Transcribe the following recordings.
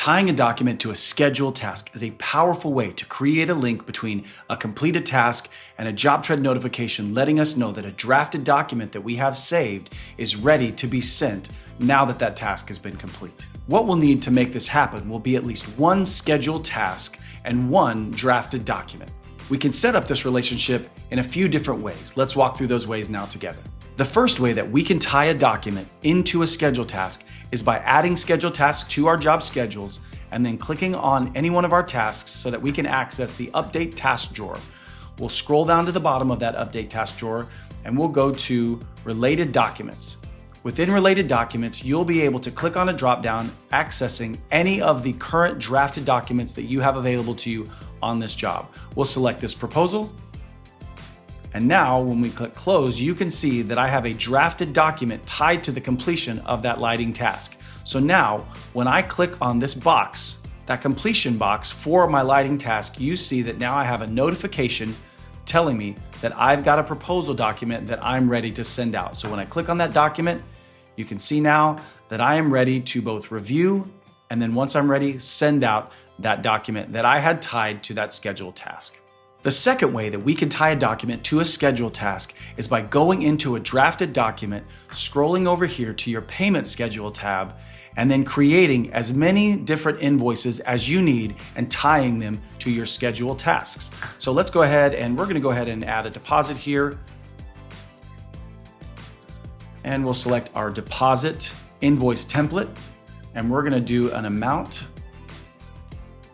Tying a document to a scheduled task is a powerful way to create a link between a completed task and a JobTread notification letting us know that a drafted document that we have saved is ready to be sent now that that task has been complete. What we'll need to make this happen will be at least one scheduled task and one drafted document. We can set up this relationship in a few different ways. Let's walk through those ways now together. The first way that we can tie a document into a scheduled task is by adding scheduled tasks to our job schedules and then clicking on any one of our tasks so that we can access the Update Task drawer. We'll scroll down to the bottom of that Update Task drawer and we'll go to Related Documents. Within Related Documents, you'll be able to click on a dropdown accessing any of the current drafted documents that you have available to you on this job. We'll select this proposal. And now when we click close, you can see that I have a drafted document tied to the completion of that lighting task. So now when I click on this box, that completion box for my lighting task, you see that now I have a notification telling me that I've got a proposal document that I'm ready to send out. So when I click on that document, you can see now that I am ready to both review and then once I'm ready, send out that document that I had tied to that scheduled task. The second way that we can tie a document to a scheduled task is by going into a drafted document, scrolling over here to your payment schedule tab, and then creating as many different invoices as you need and tying them to your scheduled tasks. So let's go ahead and we're going to go ahead and add a deposit here. And we'll select our deposit invoice template, and we're going to do an amount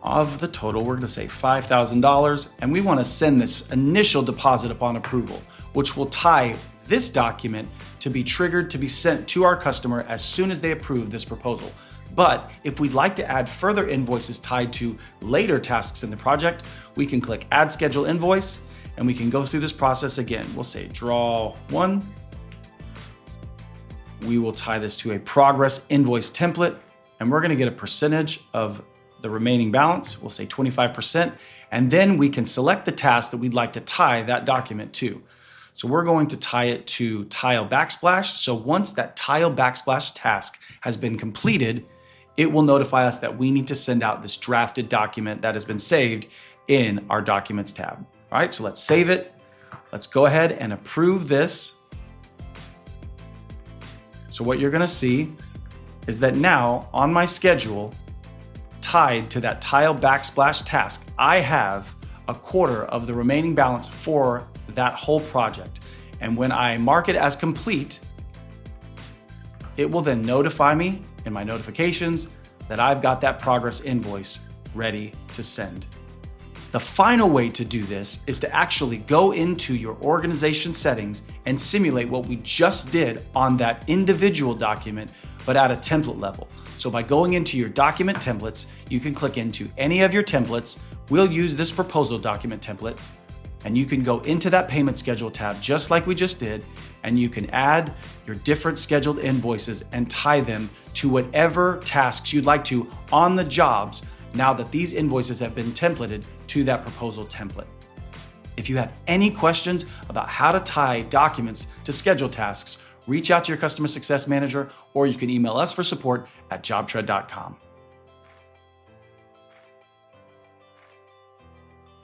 of the total. We're going to say $5,000, and we want to send this initial deposit upon approval, which will tie this document to be triggered to be sent to our customer as soon as they approve this proposal. But if we'd like to add further invoices tied to later tasks in the project, we can click Add Schedule Invoice, and we can go through this process again. We'll say Draw 1. We will tie this to a progress invoice template, and we're going to get a percentage of the remaining balance. We'll say 25%, and then we can select the task that we'd like to tie that document to. So we're going to tie it to Tile Backsplash. So once that Tile Backsplash task has been completed, it will notify us that we need to send out this drafted document that has been saved in our Documents tab. All right, so let's save it. Let's go ahead and approve this. So what you're going to see is that now on my schedule, tied to that Tile Backsplash task, I have a quarter of the remaining balance for that whole project. And when I mark it as complete, it will then notify me in my notifications that I've got that progress invoice ready to send. The final way to do this is to actually go into your organization settings and simulate what we just did on that individual document, but at a template level. So by going into your document templates, you can click into any of your templates. We'll use this proposal document template, and you can go into that payment schedule tab just like we just did, and you can add your different scheduled invoices and tie them to whatever tasks you'd like to on the jobs now that these invoices have been templated to that proposal template. If you have any questions about how to tie documents to scheduled tasks, reach out to your customer success manager, or you can email us for support at JobTread.com.